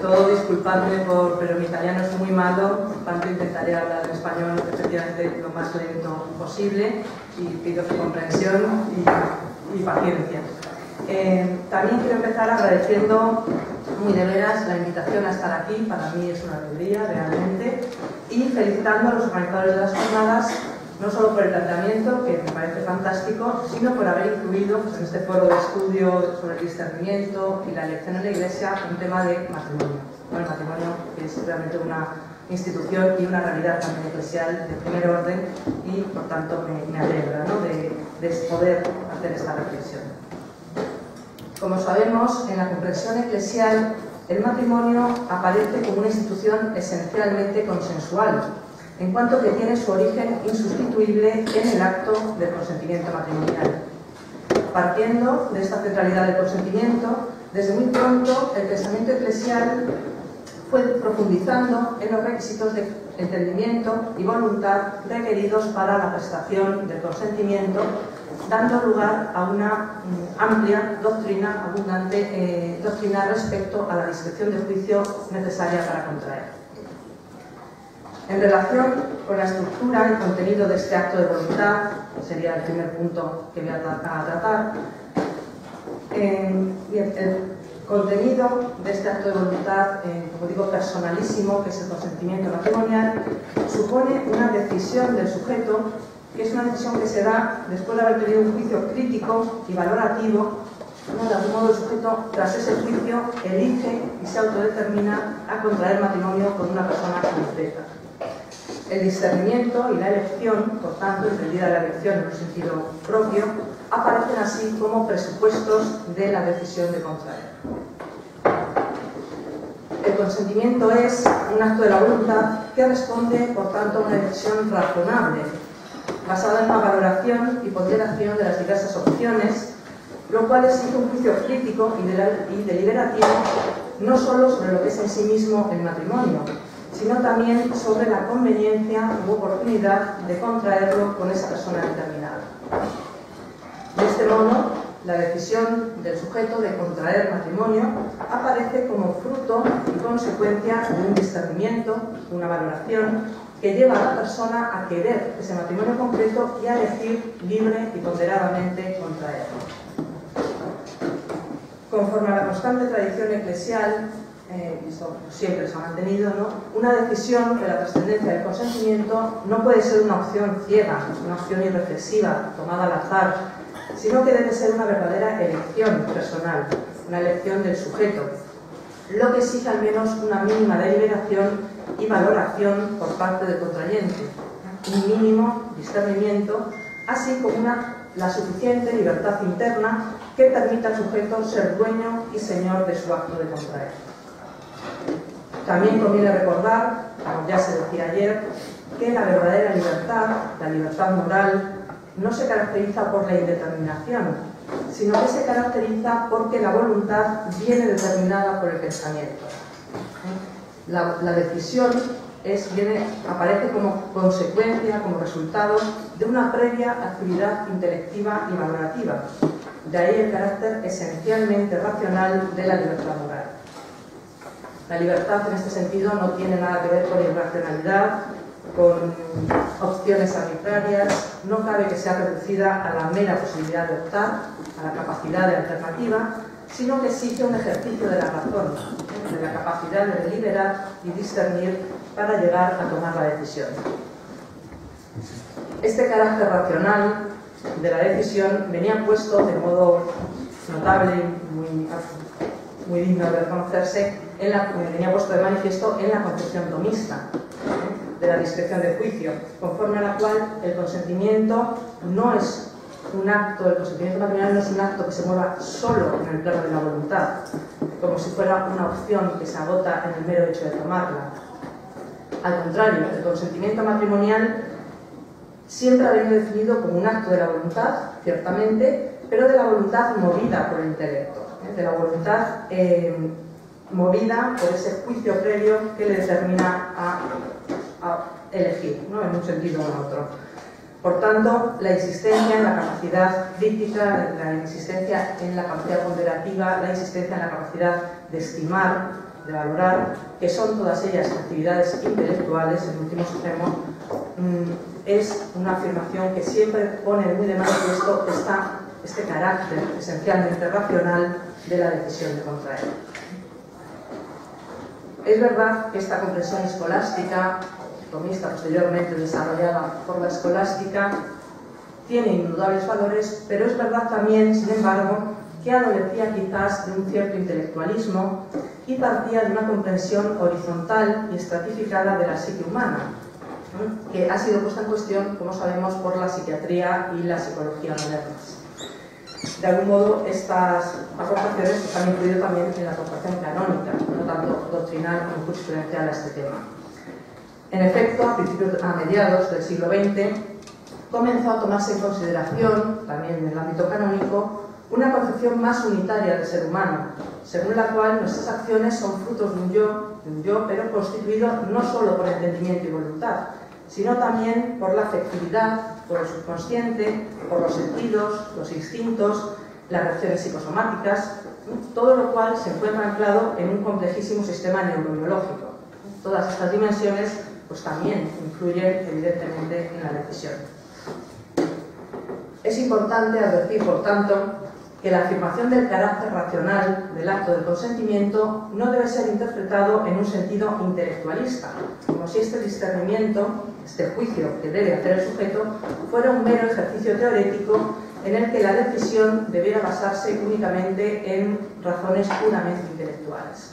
todo disculpadme, pero mi italiano es muy malo, por tanto intentaré hablar en español efectivamente lo más lento posible y pido su comprensión y paciencia. También quiero empezar agradeciendo muy de veras la invitación a estar aquí, para mí es una alegría realmente, y felicitando a los organizadores de las jornadas, no solo por el planteamiento, que me parece fantástico, sino por haber incluido en este foro de estudio sobre el discernimiento y la elección en la Iglesia un tema de matrimonio. Bueno, el matrimonio es realmente una institución y una realidad también eclesial de primer orden y, por tanto, me alegra, ¿no?, de poder hacer esta reflexión. Como sabemos, en la comprensión eclesial, el matrimonio aparece como una institución esencialmente consensual, en cuanto que tiene su origen insustituible en el acto del consentimiento matrimonial. Partiendo de esta centralidad del consentimiento, desde muy pronto el pensamiento eclesial fue profundizando en los requisitos de entendimiento y voluntad requeridos para la prestación del consentimiento, dando lugar a una amplia doctrina, abundante doctrina respecto a la discreción de juicio necesaria para contraer. En relación con la estructura y contenido de este acto de voluntad, sería el primer punto que voy a tratar, el contenido de este acto de voluntad, como digo, personalísimo, que es el consentimiento matrimonial, supone una decisión del sujeto, que es una decisión que se da después de haber tenido un juicio crítico y valorativo. De algún modo el sujeto, tras ese juicio, elige y se autodetermina a contraer matrimonio con una persona concreta. El discernimiento y la elección, por tanto, entendida la elección en un sentido propio, aparecen así como presupuestos de la decisión de contraer. El consentimiento es un acto de la voluntad que responde, por tanto, a una decisión razonable, basada en una valoración y ponderación de las diversas opciones, lo cual exige un juicio crítico y deliberativo, no solo sobre lo que es en sí mismo el matrimonio, sino también sobre la conveniencia u oportunidad de contraerlo con esa persona determinada. De este modo, la decisión del sujeto de contraer matrimonio aparece como fruto y consecuencia de un discernimiento, una valoración, que lleva a la persona a querer ese matrimonio concreto y a elegir libre y ponderadamente contraerlo. Conforme a la constante tradición eclesial, esto siempre se ha mantenido, ¿no?, una decisión de la trascendencia del consentimiento no puede ser una opción ciega, una opción irreflexiva, tomada al azar, sino que debe ser una verdadera elección personal, una elección del sujeto, lo que exige al menos una mínima deliberación y valoración por parte del contrayente, un mínimo discernimiento, así como la suficiente libertad interna que permita al sujeto ser dueño y señor de su acto de contraer. También conviene recordar, como ya se decía ayer, que la verdadera libertad, la libertad moral, no se caracteriza por la indeterminación, sino que se caracteriza porque la voluntad viene determinada por el pensamiento. La decisión aparece como consecuencia, como resultado de una previa actividad intelectiva y valorativa. De ahí el carácter esencialmente racional de la libertad moral. La libertad en este sentido no tiene nada que ver con irracionalidad, con opciones arbitrarias, no cabe que sea reducida a la mera posibilidad de optar, a la capacidad de alternativa, sino que exige un ejercicio de la razón, de la capacidad de deliberar y discernir para llegar a tomar la decisión. Este carácter racional de la decisión venía puesto de modo notable y muy digno de reconocerse, venía puesto de manifiesto en la concepción tomista de la discreción de juicio, conforme a la cual el consentimiento no es un acto, el consentimiento matrimonial no es un acto que se mueva solo en el plano de la voluntad, como si fuera una opción que se agota en el mero hecho de tomarla. Al contrario, el consentimiento matrimonial siempre ha venido definido como un acto de la voluntad, ciertamente, pero de la voluntad movida por el intelecto, de la voluntad movida por ese juicio previo que le determina a elegir, ¿no?, en un sentido o en otro. Por tanto, la insistencia en la capacidad crítica, la insistencia en la capacidad ponderativa, la insistencia en la capacidad de estimar de valorar, que son todas ellas actividades intelectuales, en último extremo, es una afirmación que siempre pone muy de manifiesto este carácter esencialmente racional de la decisión de contraer. Es verdad que esta comprensión escolástica, tomista posteriormente desarrollada por la escolástica, tiene indudables valores, pero es verdad también, sin embargo, que adolecía quizás de un cierto intelectualismo y partía de una comprensión horizontal y estratificada de la psique humana, que ha sido puesta en cuestión, como sabemos, por la psiquiatría y la psicología modernas. De algún modo, estas aportaciones han influido también en la aportación canónica, no tanto doctrinal como jurisprudencial a este tema. En efecto, a mediados del siglo XX, comenzó a tomarse en consideración, también en el ámbito canónico, una concepción más unitaria del ser humano, según la cual nuestras acciones son frutos de un yo, pero constituido no solo por entendimiento y voluntad, sino también por la afectividad, por el subconsciente, por los sentidos, los instintos, las reacciones psicosomáticas, todo lo cual se encuentra anclado en un complejísimo sistema neurobiológico. Todas estas dimensiones pues también influyen evidentemente en la decisión. Es importante advertir, por tanto, que la afirmación del carácter racional del acto del consentimiento no debe ser interpretado en un sentido intelectualista, como si este discernimiento, este juicio que debe hacer el sujeto, fuera un mero ejercicio teórico en el que la decisión debiera basarse únicamente en razones puramente intelectuales.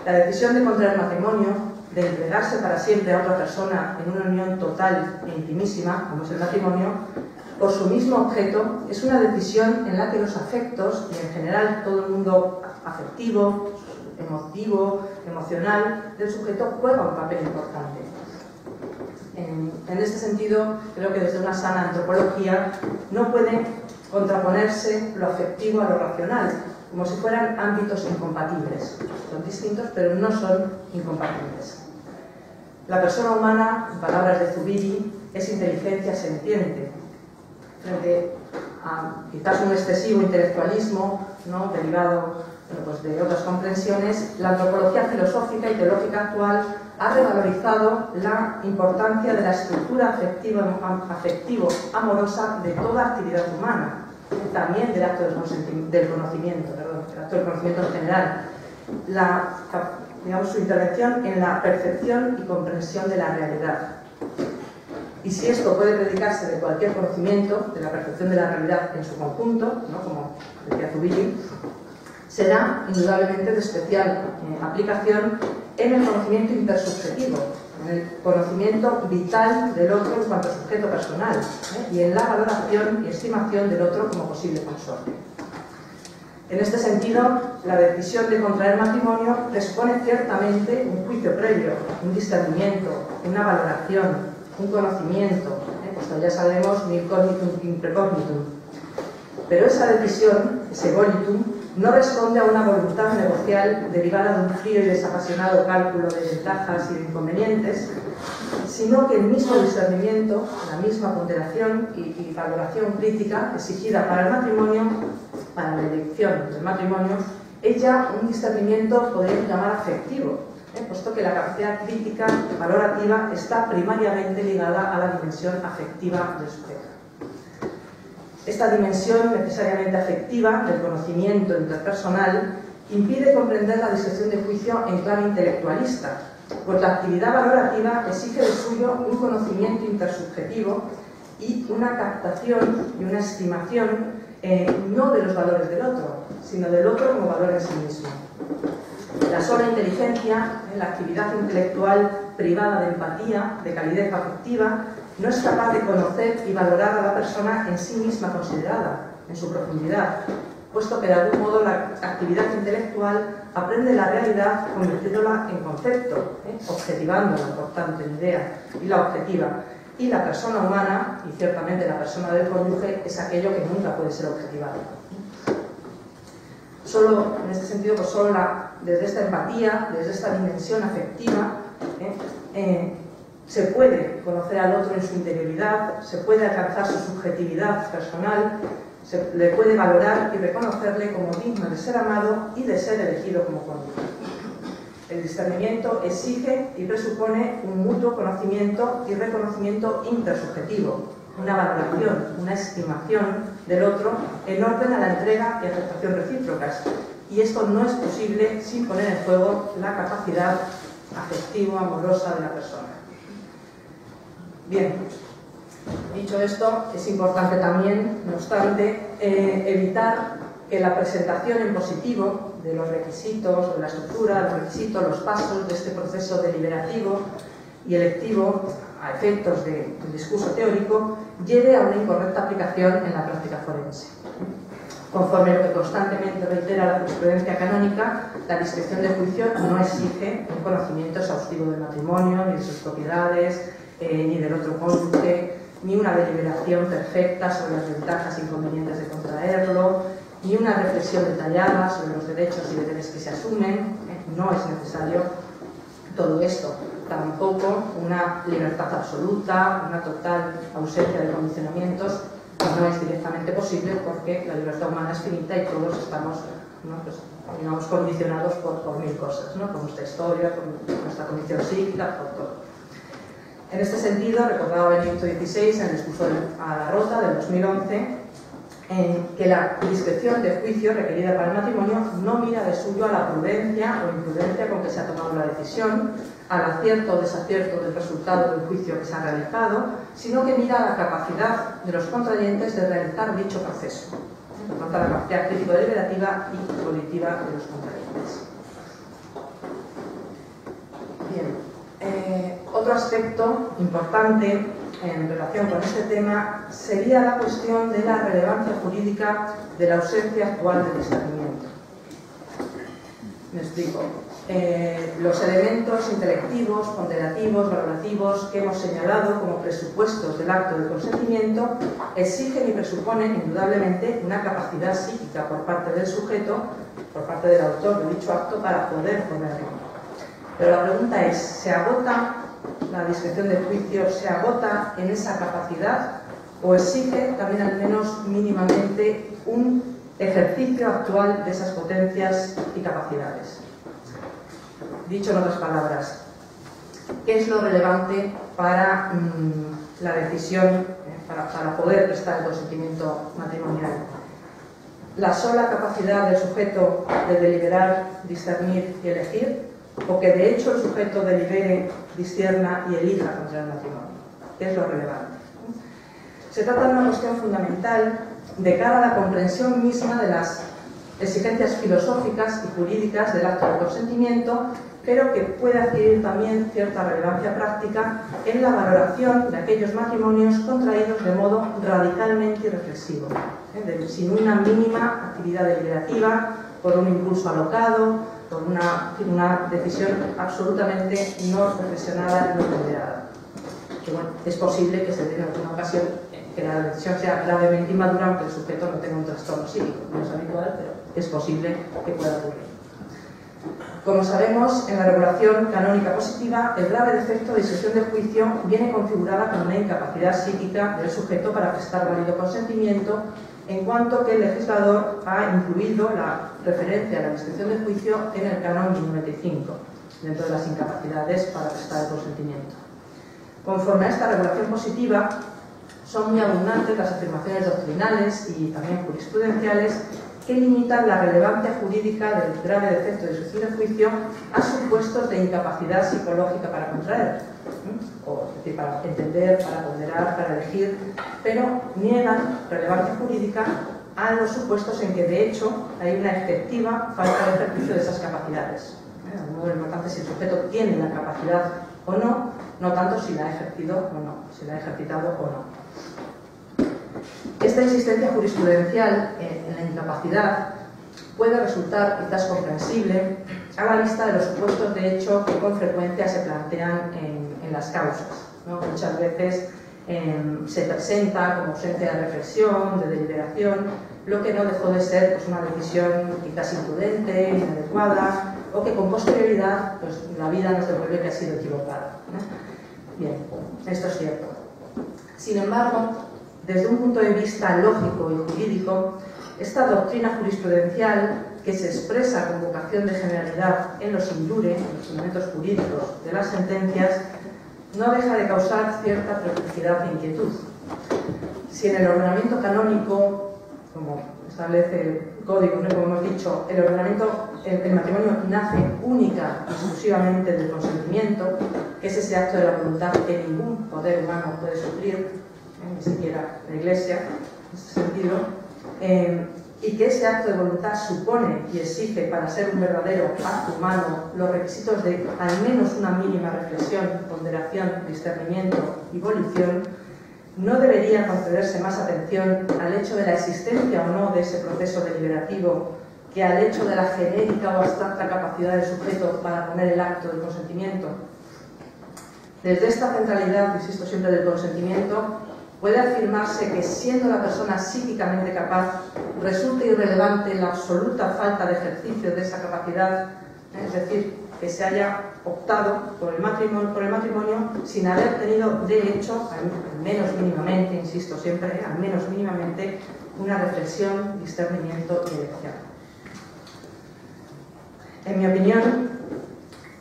La decisión de contraer matrimonio, de entregarse para siempre a otra persona en una unión total e intimísima, como es el matrimonio, por su mismo objeto, es una decisión en la que los afectos, y en general todo el mundo afectivo, emotivo, emocional del sujeto, juega un papel importante. En este sentido, creo que desde una sana antropología no puede contraponerse lo afectivo a lo racional, como si fueran ámbitos incompatibles. Son distintos, pero no son incompatibles. La persona humana, en palabras de Zubiri, es inteligencia sentiente. Frente a quizás un excesivo intelectualismo, ¿no?, derivado pues de otras comprensiones, la antropología filosófica y teológica actual ha revalorizado la importancia de la estructura afectivo-amorosa de toda actividad humana, también del acto del conocimiento, el acto del conocimiento en general. Su intervención en la percepción y comprensión de la realidad. Y si esto puede predicarse de cualquier conocimiento, de la percepción de la realidad en su conjunto, ¿no?, como decía Zubiri, será indudablemente de especial aplicación en el conocimiento intersubjetivo, en el conocimiento vital del otro en cuanto a sujeto personal, y en la valoración y estimación del otro como posible consorte. En este sentido, la decisión de contraer matrimonio presupone ciertamente un juicio previo, un discernimiento, una valoración, un conocimiento, pues ya sabemos, nil cognitum in precognitum. Pero esa decisión, ese volitum, no responde a una voluntad negocial derivada de un frío y desapasionado cálculo de ventajas y de inconvenientes, sino que el mismo discernimiento, la misma ponderación y valoración crítica exigida para el matrimonio, para la elección del matrimonio, es ya un discernimiento, podríamos llamar, afectivo, puesto que la capacidad crítica valorativa está primariamente ligada a la dimensión afectiva del sujeto. Esta dimensión necesariamente afectiva del conocimiento interpersonal impide comprender la discusión de juicio en clave intelectualista, pues la actividad valorativa exige de suyo un conocimiento intersubjetivo y una captación y una estimación no de los valores del otro, sino del otro como valor en sí mismo. La sola inteligencia, la actividad intelectual privada de empatía, de calidez afectiva, no es capaz de conocer y valorar a la persona en sí misma considerada, en su profundidad, puesto que de algún modo la actividad intelectual aprende la realidad convirtiéndola en concepto, objetivándola, por tanto, en idea, y la objetiva. Y la persona humana, y ciertamente la persona del cónyuge, es aquello que nunca puede ser objetivado. Solo, en este sentido, pues solo desde esta empatía, desde esta dimensión afectiva, se puede conocer al otro en su interioridad, se puede alcanzar su subjetividad personal, se le puede valorar y reconocerle como digno de ser amado y de ser elegido como cónyuge. El discernimiento exige y presupone un mutuo conocimiento y reconocimiento intersubjetivo, una valoración, una estimación del otro en orden a la entrega y aceptación recíprocas. Y esto no es posible sin poner en juego la capacidad afectivo-amorosa de la persona. Bien, dicho esto, es importante también, no obstante, evitar que la presentación en positivo de los requisitos, de la estructura, los requisitos, los pasos de este proceso deliberativo y electivo a efectos del discurso teórico lleve a una incorrecta aplicación en la práctica forense. Conforme lo que constantemente reitera la jurisprudencia canónica, la discreción de juicio no exige un conocimiento exhaustivo del matrimonio, ni de sus propiedades, ni del otro cónyuge, ni una deliberación perfecta sobre las ventajas e inconvenientes de contraerlo, ni una reflexión detallada sobre los derechos y deberes que se asumen. No es necesario todo esto. Tampoco una libertad absoluta, una total ausencia de condicionamientos, no es directamente posible porque la libertad humana es finita y todos estamos, ¿no?, pues, digamos, condicionados por mil cosas, ¿no?, por nuestra historia, por nuestra condición psíquica, por todo. En este sentido, recordaba Benedicto XVI en el discurso a la Rota del 2011, en que la discreción de juicio requerida para el matrimonio no mira de suyo a la prudencia o imprudencia con que se ha tomado la decisión, al acierto o desacierto del resultado del juicio que se ha realizado, sino que mira a la capacidad de los contrayentes de realizar dicho proceso, por tanto a la capacidad crítico-deliberativa y volitiva de los contrayentes. Bien, otro aspecto importante en relación con este tema sería la cuestión de la relevancia jurídica de la ausencia actual de discernimiento. Me explico. Los elementos intelectivos, ponderativos, valorativos que hemos señalado como presupuestos del acto de consentimiento exigen y presuponen indudablemente una capacidad psíquica por parte del sujeto, por parte del autor de dicho acto, para poder ponerlo. Pero la pregunta es, ¿se agota la discreción de juicio, se agota en esa capacidad o exige también al menos mínimamente un ejercicio actual de esas potencias y capacidades? Dicho en otras palabras, ¿qué es lo relevante para la decisión, para poder prestar el consentimiento matrimonial? ¿La sola capacidad del sujeto de deliberar, discernir y elegir? ¿O que de hecho el sujeto delibere, discierna y elija contra el matrimonio? ¿Qué es lo relevante? Se trata de una cuestión fundamental de cara a la comprensión misma de las exigencias filosóficas y jurídicas del acto de consentimiento, pero que puede adquirir también cierta relevancia práctica en la valoración de aquellos matrimonios contraídos de modo radicalmente irreflexivo, sin una mínima actividad deliberativa, por un impulso alocado, por una decisión absolutamente no reflexionada y no ponderada. Que bueno, es posible que se dé en alguna ocasión que la decisión sea gravemente inmadura, aunque el sujeto no tenga un trastorno psíquico. No es habitual, pero es posible que pueda ocurrir. Como sabemos, en la regulación canónica positiva, el grave defecto de discreción de juicio viene configurada como una incapacidad psíquica del sujeto para prestar válido consentimiento, en cuanto que el legislador ha incluido la referencia a la discreción de juicio en el canon 95, dentro de las incapacidades para prestar el consentimiento. Conforme a esta regulación positiva, son muy abundantes las afirmaciones doctrinales y también jurisprudenciales que limitan la relevancia jurídica del grave defecto de discreción de juicio a supuestos de incapacidad psicológica para contraer, o es decir, para entender, para ponderar, para elegir, pero niegan relevancia jurídica a los supuestos en que de hecho hay una efectiva falta de ejercicio de esas capacidades. De modo importante si el sujeto tiene la capacidad o no, no tanto si la ha ejercido o no, si la ha ejercitado o no. Esta insistencia jurisprudencial en la incapacidad puede resultar quizás comprensible a la vista de los supuestos de hecho que con frecuencia se plantean en las causas, ¿no? Muchas veces se presenta como ausencia de reflexión, de deliberación, lo que no dejó de ser pues, una decisión quizás imprudente, inadecuada, o que con posterioridad pues, la vida nos devuelve que ha sido equivocada, ¿no? Bien, esto es cierto. Sin embargo, desde un punto de vista lógico y jurídico, esta doctrina jurisprudencial, que se expresa con vocación de generalidad en los indure, en los fundamentos jurídicos de las sentencias, no deja de causar cierta perplejidad e inquietud. Si en el ordenamiento canónico, como establece el código, ¿no?, como hemos dicho, el matrimonio nace única y exclusivamente del consentimiento, que es ese acto de la voluntad que ningún poder humano puede suplir, ni siquiera la Iglesia, en ese sentido, y que ese acto de voluntad supone y exige para ser un verdadero acto humano los requisitos de al menos una mínima reflexión, ponderación, discernimiento y volición, no debería concederse más atención al hecho de la existencia o no de ese proceso deliberativo que al hecho de la genérica o abstracta capacidad del sujeto para poner el acto del consentimiento. Desde esta centralidad, insisto siempre, del consentimiento, puede afirmarse que, siendo la persona psíquicamente capaz, resulta irrelevante la absoluta falta de ejercicio de esa capacidad, es decir, que se haya optado por el matrimonio sin haber tenido, de hecho, al menos mínimamente, insisto siempre, al menos mínimamente, una reflexión, discernimiento y elección. En mi opinión,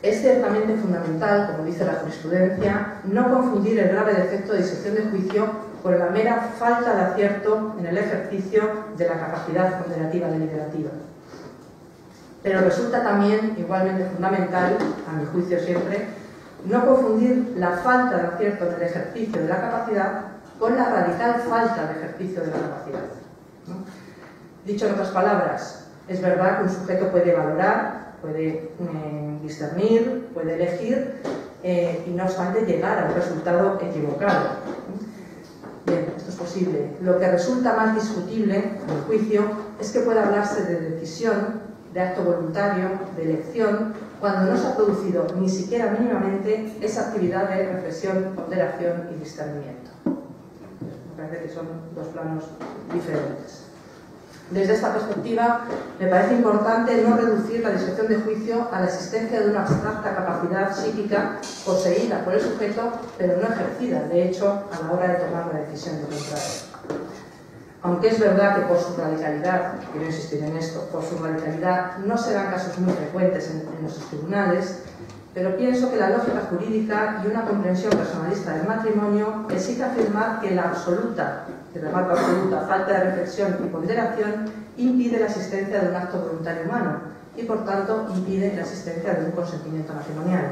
es ciertamente fundamental, como dice la jurisprudencia, no confundir el grave defecto de disección de juicio por la mera falta de acierto en el ejercicio de la capacidad ponderativa deliberativa. Pero resulta también igualmente fundamental, a mi juicio siempre, no confundir la falta de acierto en el ejercicio de la capacidad con la radical falta de ejercicio de la capacidad, ¿no? Dicho en otras palabras, es verdad que un sujeto puede valorar, puede discernir, puede elegir y no obstante llegar a un resultado equivocado. Bien, esto es posible. Lo que resulta más discutible, en el juicio, es que puede hablarse de decisión, de acto voluntario, de elección, cuando no se ha producido ni siquiera mínimamente esa actividad de reflexión, ponderación y discernimiento. Me parece que son dos planos diferentes. Desde esta perspectiva, me parece importante no reducir la disección de juicio a la existencia de una abstracta capacidad psíquica poseída por el sujeto, pero no ejercida, de hecho, a la hora de tomar la decisión de contrario. Aunque es verdad que por su radicalidad, quiero insistir en esto, por su radicalidad no se dan casos muy frecuentes en nuestros tribunales, pero pienso que la lógica jurídica y una comprensión personalista del matrimonio exige afirmar que la absoluta, que remarco absoluta, falta de reflexión y ponderación impide la existencia de un acto voluntario humano y, por tanto, impide la existencia de un consentimiento matrimonial.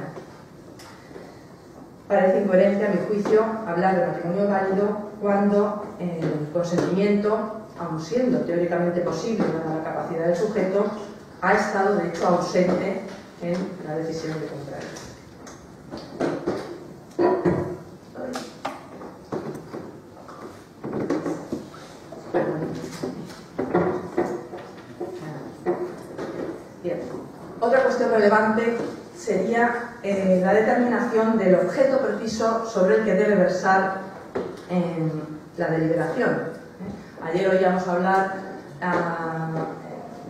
Parece incoherente, a mi juicio, hablar de matrimonio válido cuando el consentimiento, aun siendo teóricamente posible dada la capacidad del sujeto, ha estado, de hecho, ausente en la decisión de contrario. Bien. Otra cuestión relevante sería la determinación del objeto preciso sobre el que debe versar la deliberación. Ayer oíamos hablar,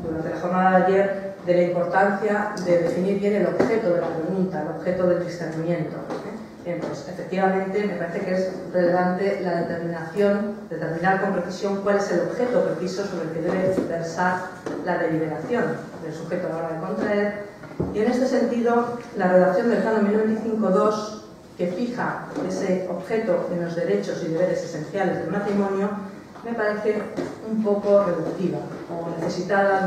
durante la jornada de ayer, de la importancia de definir bien el objeto de la pregunta, el objeto del discernimiento. Bien, pues efectivamente me parece que es relevante la determinar con precisión cuál es el objeto preciso sobre el que debe versar la deliberación del sujeto a la hora de contraer. Y en este sentido, la redacción del Canon 1025.2, que fija ese objeto en los derechos y deberes esenciales del matrimonio, me parece un poco reductiva o necesitada de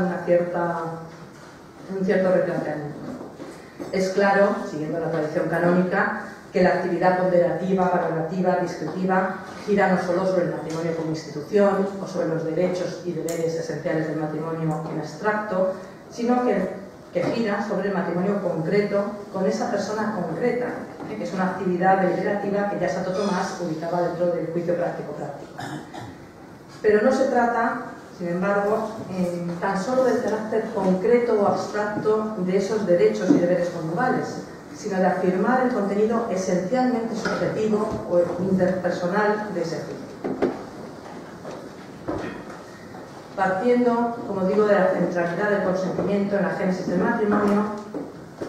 un cierto replanteamiento. Es claro, siguiendo la tradición canónica, que la actividad ponderativa, valorativa, descriptiva gira no solo sobre el matrimonio como institución o sobre los derechos y deberes esenciales del matrimonio en abstracto, sino que gira sobre el matrimonio concreto con esa persona concreta, que es una actividad deliberativa que ya Santo Tomás ubicaba dentro del juicio práctico-práctico. Pero no se trata, sin embargo, tan solo del carácter concreto o abstracto de esos derechos y deberes conyugales, sino de afirmar el contenido esencialmente subjetivo o interpersonal de ese juicio. Partiendo, como digo, de la centralidad del consentimiento en la génesis del matrimonio,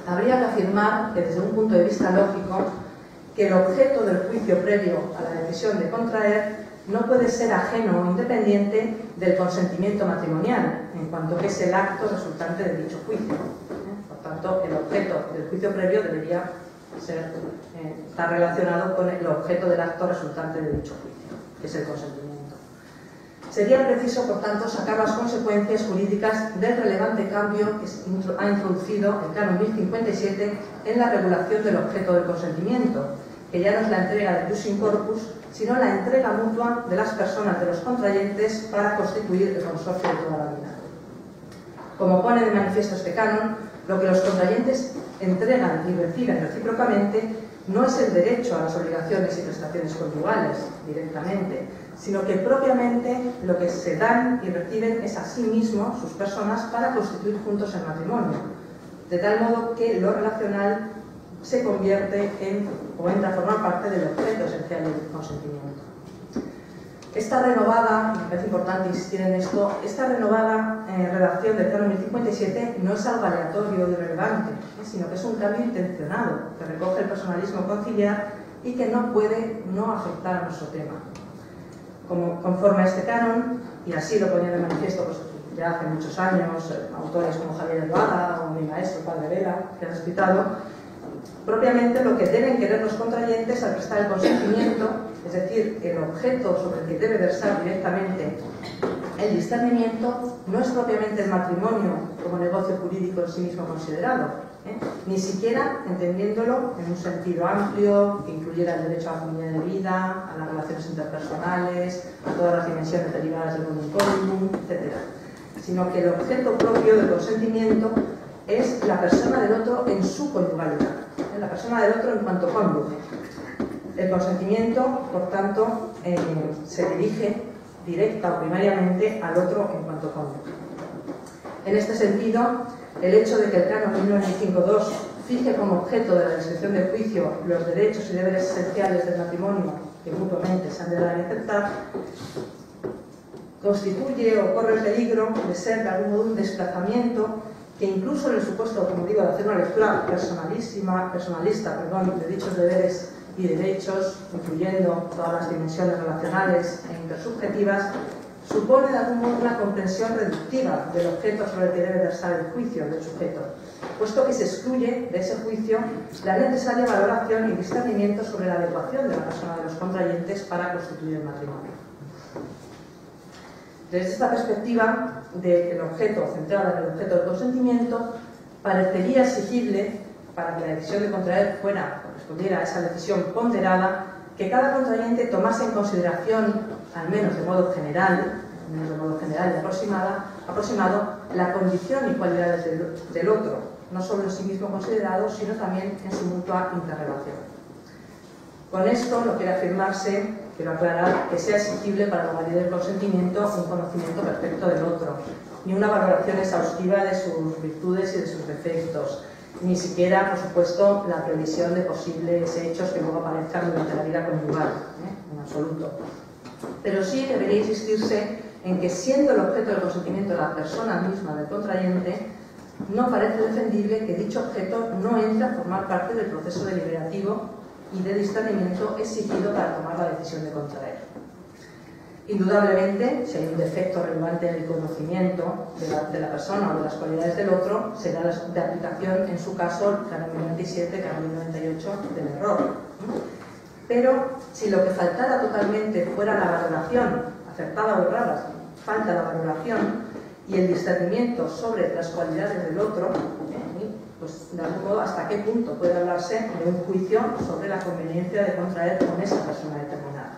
habría que afirmar que, desde un punto de vista lógico, que el objeto del juicio previo a la decisión de contraer no puede ser ajeno o independiente del consentimiento matrimonial, en cuanto que es el acto resultante de dicho juicio. Por tanto, el objeto del juicio previo debería estar relacionado con el objeto del acto resultante de dicho juicio, que es el consentimiento. Sería preciso, por tanto, sacar las consecuencias jurídicas del relevante cambio que ha introducido el Canon 1057 en la regulación del objeto del consentimiento, que ya no es la entrega de jus in corpus, sino la entrega mutua de las personas de los contrayentes para constituir el consorcio de toda la vida. Como pone de manifiesto este canon, lo que los contrayentes entregan y reciben recíprocamente no es el derecho a las obligaciones y prestaciones conyugales directamente, sino que propiamente lo que se dan y reciben es a sí mismos, sus personas, para constituir juntos el matrimonio, de tal modo que lo relacional se convierte en, o entra a formar parte del objeto esencial del consentimiento. Esta renovada, me parece importante insistir en esto, esta renovada redacción del Canon 1057 no es algo aleatorio y irrelevante, sino que es un cambio intencionado, que recoge el personalismo conciliar y que no puede no afectar a nuestro tema. Conforme a este canon, y así lo ponía de manifiesto pues, ya hace muchos años, autores como Javier Elvada o mi maestro, Padre Vela, que han citado, propiamente lo que deben querer los contrayentes al prestar el consentimiento, es decir, el objeto sobre el que debe versar directamente el discernimiento, no es propiamente el matrimonio como negocio jurídico en sí mismo considerado, ni siquiera entendiéndolo en un sentido amplio que incluyera el derecho a la comunidad de vida, a las relaciones interpersonales, a todas las dimensiones derivadas del bonum comum, etc. Sino que el objeto propio del consentimiento es la persona del otro en su conyugalidad, la persona del otro en cuanto cónyuge. El consentimiento, por tanto, se dirige directa o primariamente al otro en cuanto cónyuge. En este sentido, el hecho de que el Canon 1995.2 fije como objeto de la discreción de juicio los derechos y deberes esenciales del matrimonio que mutuamente se han de dar y aceptar, constituye o corre el peligro de ser de algún modo un desplazamiento que incluso en el supuesto, como digo, de hacer una lectura personalista de dichos deberes y derechos, incluyendo todas las dimensiones relacionales e intersubjetivas, supone de algún modo una comprensión reductiva del objeto sobre el que debe versar el juicio del sujeto, puesto que se excluye de ese juicio la necesaria valoración y discernimiento sobre la adecuación de la persona de los contrayentes para constituir el matrimonio. Desde esta perspectiva del objeto, centrada en el objeto del consentimiento, parecería exigible, para que la decisión de contraer correspondiera a esa decisión ponderada, que cada contrayente tomase en consideración, al menos de modo general y aproximado, la condición y cualidades del otro, no solo en sí mismo considerado, sino también en su mutua interrelación. Con esto no quiere afirmarse, quiero aclarar, que sea exigible para la validez del consentimiento un conocimiento perfecto del otro, ni una valoración exhaustiva de sus virtudes y de sus defectos, ni siquiera, por supuesto, la previsión de posibles hechos que luego aparezcan durante la vida conyugal, en absoluto. Pero sí debería insistirse en que, siendo el objeto del consentimiento la persona misma del contrayente, no parece defendible que dicho objeto no entre a formar parte del proceso deliberativo y de discernimiento exigido para tomar la decisión de contraer. Indudablemente, si hay un defecto relevante en el conocimiento de la persona o de las cualidades del otro, será de aplicación, en su caso, el Canon 97, Canon 98 del error. Pero si lo que faltara totalmente fuera la valoración, acertada o errada, falta la valoración y el discernimiento sobre las cualidades del otro, pues de algún modo, ¿hasta qué punto puede hablarse de un juicio sobre la conveniencia de contraer con esa persona determinada?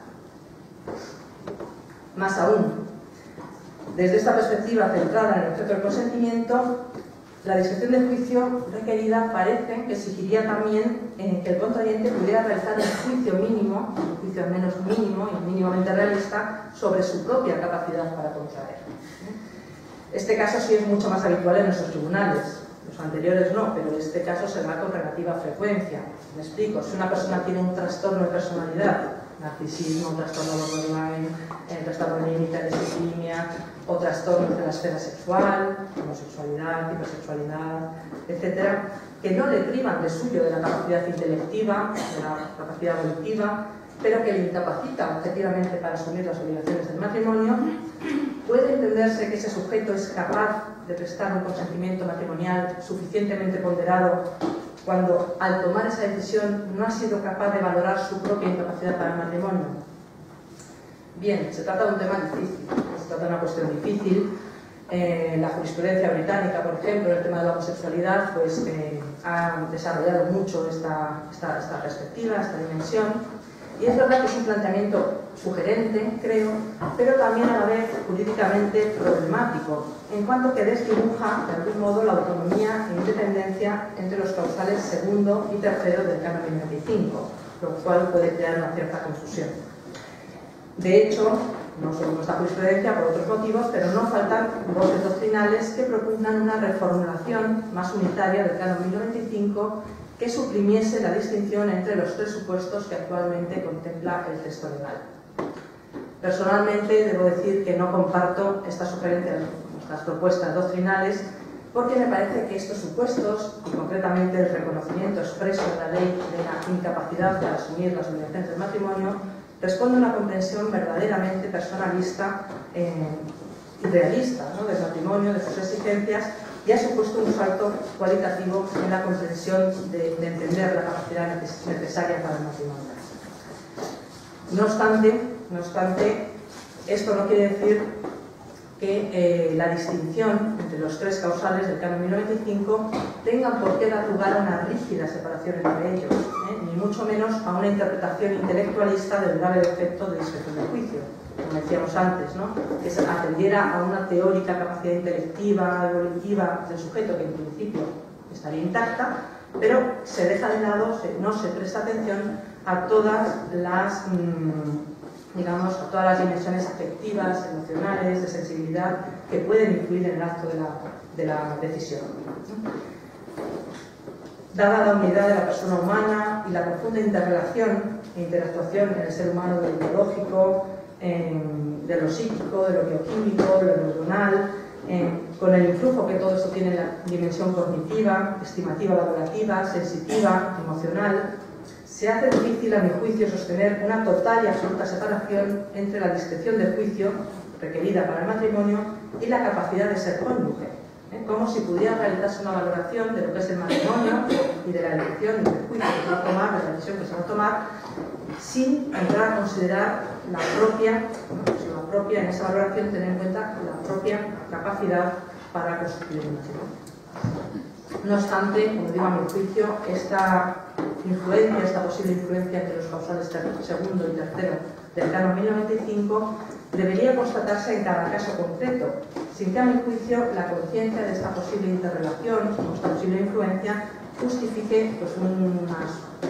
Más aún, desde esta perspectiva centrada en el objeto del consentimiento, la discreción de juicio requerida parece que exigiría también que el contrayente pudiera realizar un juicio mínimo, un juicio al menos mínimo y mínimamente realista, sobre su propia capacidad para contraer. Este caso sí es mucho más habitual en nuestros tribunales. Los anteriores no, pero este caso se da con relativa frecuencia. Me explico, si una persona tiene un trastorno de personalidad, narcisismo, trastorno borderline, trastorno límite de distimia, o trastornos de la esfera sexual, homosexualidad, hipersexualidad, etc., que no le privan de suyo de la capacidad intelectiva, de la capacidad volitiva, pero que le incapacita objetivamente para asumir las obligaciones del matrimonio, puede entenderse que ese sujeto es capaz de prestar un consentimiento matrimonial suficientemente ponderado cuando, al tomar esa decisión, no ha sido capaz de valorar su propia incapacidad para el matrimonio. Bien, se trata de un tema difícil, se trata de una cuestión difícil. La jurisprudencia británica, por ejemplo, en el tema de la homosexualidad, pues ha desarrollado mucho esta perspectiva, esta dimensión, y es verdad que es un planteamiento sugerente, creo, pero también a la vez jurídicamente problemático, en cuanto que desdibuja de algún modo la autonomía e independencia entre los causales segundo y tercero del canon 1095, lo cual puede crear una cierta confusión. De hecho, no solo esta jurisprudencia, por otros motivos, pero no faltan voces doctrinales que propugnan una reformulación más unitaria del canon 1095 que suprimiese la distinción entre los tres supuestos que actualmente contempla el texto legal. Personalmente, debo decir que no comparto estas sugerencias, estas propuestas doctrinales, porque me parece que estos supuestos, y concretamente el reconocimiento expreso de la ley de la incapacidad de asumir las obligaciones del matrimonio, responde a una comprensión verdaderamente personalista y realista, ¿no?, del matrimonio, de sus exigencias, y ha supuesto un salto cualitativo en la comprensión de entender la capacidad necesaria para el matrimonio. No obstante, esto no quiere decir que la distinción entre los tres causales del canon 1095 tenga por qué dar lugar a una rígida separación entre ellos, ni mucho menos a una interpretación intelectualista del grave defecto de discreción del juicio, como decíamos antes, ¿no?, que se atendiera a una teórica capacidad intelectiva, evolutiva del sujeto que en principio estaría intacta, pero se deja de lado, no se presta atención a todas las digamos, a todas las dimensiones afectivas, emocionales, de sensibilidad que pueden influir en el acto de la decisión. Dada la unidad de la persona humana y la profunda interrelación e interactuación en el ser humano de lo biológico, de lo psíquico, de lo bioquímico, de lo neuronal, con el influjo que todo esto tiene en la dimensión cognitiva, estimativa, valorativa, sensitiva, emocional, se hace difícil, a mi juicio, sostener una total y absoluta separación entre la discreción del juicio requerida para el matrimonio y la capacidad de ser cónyuge, como si pudiera realizarse una valoración de lo que es el matrimonio y de la elección y del juicio que se va a tomar, de la decisión que se va a tomar, sin entrar a considerar la propia, en esa valoración tener en cuenta la propia capacidad para constituir el matrimonio. No obstante, como digo, a mi juicio, esta influencia, esta posible influencia entre los causales segundo y tercero del canon 1095 debería constatarse en cada caso concreto, sin que a mi juicio la conciencia de esta posible interrelación o esta posible influencia justifique pues, una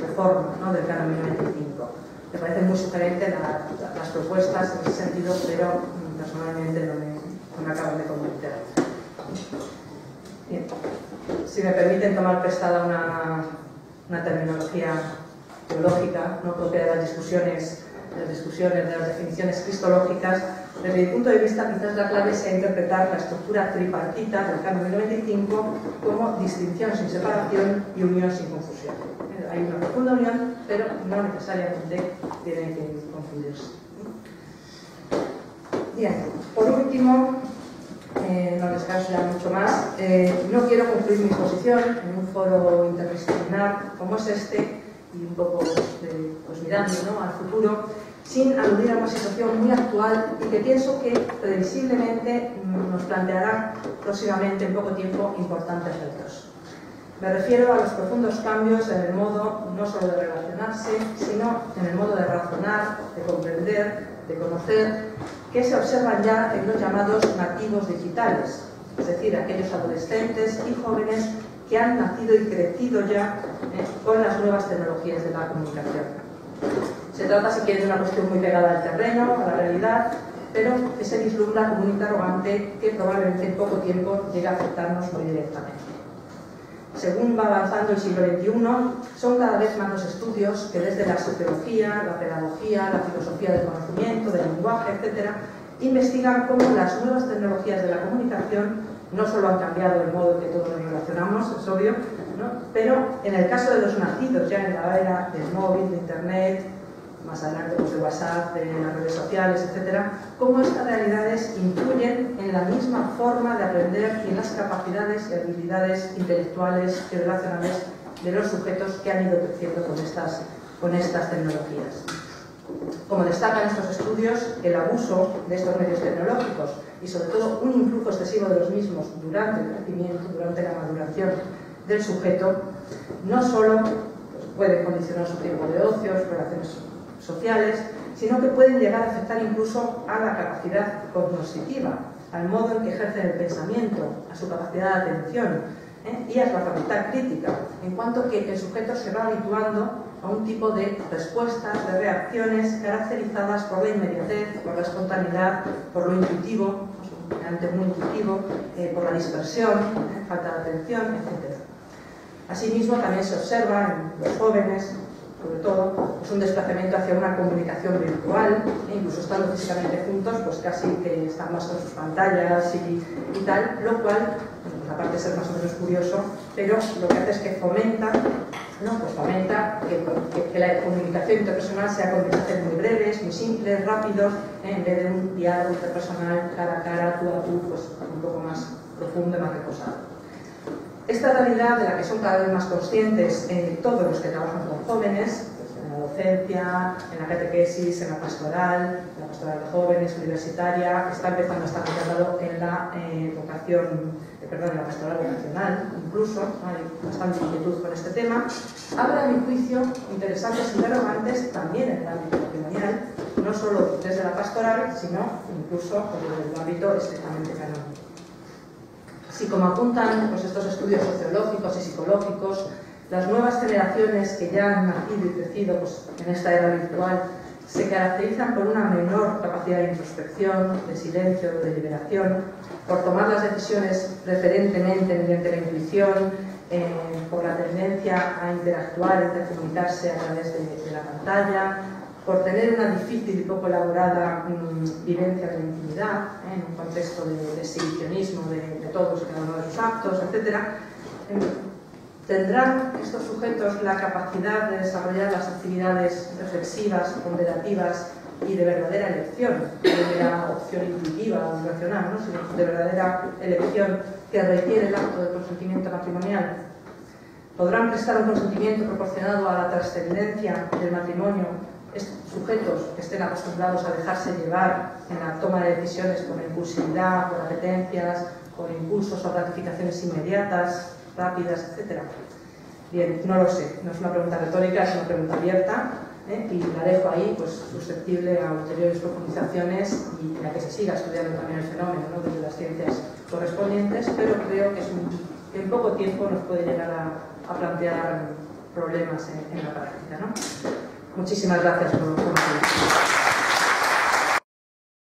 reforma, ¿no?, del canon 1095. Me parecen muy sugerentes las propuestas en ese sentido, pero personalmente no me acaban de convencer. Bien. Si me permiten tomar prestada una terminología teológica, no propia de las discusiones, de las definiciones cristológicas, desde mi punto de vista quizás la clave sea interpretar la estructura tripartita del canon 1095 como distinción sin separación y unión sin confusión. Hay una profunda unión, pero no necesariamente tienen que confundirse. Bien, por último, no descanso ya mucho más, no quiero concluir mi exposición en un foro interdisciplinar como es este, y un poco pues mirando, ¿no?, al futuro, sin aludir a una situación muy actual y que pienso que previsiblemente nos planteará próximamente, en poco tiempo, importantes retos. Me refiero a los profundos cambios en el modo no solo de relacionarse, sino en el modo de razonar, de comprender, de conocer, que se observan ya en los llamados nativos digitales, es decir, aquellos adolescentes y jóvenes que han nacido y crecido ya con las nuevas tecnologías de la comunicación. Se trata, si quieren, de una cuestión muy pegada al terreno, a la realidad, pero que se vislumbra como un interrogante que probablemente en poco tiempo llegue a afectarnos muy directamente. Según va avanzando el siglo XXI, son cada vez más los estudios que desde la sociología, la pedagogía, la filosofía del conocimiento, del lenguaje, etc., investigan cómo las nuevas tecnologías de la comunicación no solo han cambiado el modo en que todos nos relacionamos, es obvio, ¿no?, pero en el caso de los nacidos ya en la era del móvil, de Internet, más adelante pues, de WhatsApp, de las redes sociales, etcétera, cómo estas realidades influyen en la misma forma de aprender y en las capacidades y habilidades intelectuales y relacionales de los sujetos que han ido creciendo con estas tecnologías. Como destacan estos estudios, el abuso de estos medios tecnológicos y sobre todo un influjo excesivo de los mismos durante el crecimiento, durante la maduración del sujeto, no solo puede condicionar su tiempo de ocio, sus relaciones sociales, sino que pueden llegar a afectar incluso a la capacidad cognitiva, al modo en que ejercen el pensamiento, a su capacidad de atención y a la facultad crítica, en cuanto que el sujeto se va habituando a un tipo de respuestas, de reacciones caracterizadas por la inmediatez, por la espontaneidad, por lo intuitivo, generalmente muy intuitivo, por la dispersión, falta de atención, etc. Asimismo, también se observa en los jóvenes, sobre todo, pues un desplazamiento hacia una comunicación virtual, incluso estando físicamente juntos, pues casi que están más con sus pantallas y tal, lo cual, pues aparte de ser más o menos curioso, pero lo que hace es que fomenta que la comunicación interpersonal sea con mensajes muy breves, muy simples, rápidos, en vez de un diálogo interpersonal cara a cara, tú a tú, pues un poco más profundo y más reposado. Esta realidad de la que son cada vez más conscientes todos los que trabajan con jóvenes, pues en la docencia, en la catequesis, en la pastoral de jóvenes, universitaria, está empezando a estar integrado en la en la pastoral vocacional, incluso, hay bastante inquietud con este tema. Habrá, a mi juicio, interesantes interrogantes también en el ámbito patrimonial, no solo desde la pastoral, sino incluso desde el ámbito estrictamente canónico. Si, como apuntan pues, estos estudios sociológicos y psicológicos, las nuevas generaciones que ya han nacido y crecido pues, en esta era virtual se caracterizan por una menor capacidad de introspección, de silencio, de deliberación, por tomar las decisiones preferentemente mediante la intuición, por la tendencia a interactuar, a intercomunicarse a través de la pantalla, por tener una difícil y poco elaborada vivencia de la intimidad, en un contexto de exhibicionismo de todos y cada uno de sus actos, etc. ¿Tendrán estos sujetos la capacidad de desarrollar las actividades reflexivas, ponderativas y de verdadera elección, de la opción intuitiva o racional, ¿no? Sino de verdadera elección que requiere el acto de consentimiento matrimonial? ¿Podrán prestar un consentimiento proporcionado a la trascendencia del matrimonio sujetos que estén acostumbrados a dejarse llevar en la toma de decisiones por impulsividad, por apetencias, por impulsos o gratificaciones inmediatas, rápidas, etc.? Bien, no lo sé, no es una pregunta retórica, es una pregunta abierta, y la dejo ahí, pues susceptible a ulteriores profundizaciones y a que se siga estudiando también el fenómeno, ¿no? Desde las ciencias correspondientes, pero creo que en poco tiempo nos puede llegar a plantear problemas en la práctica, ¿no? Muchísimas gracias por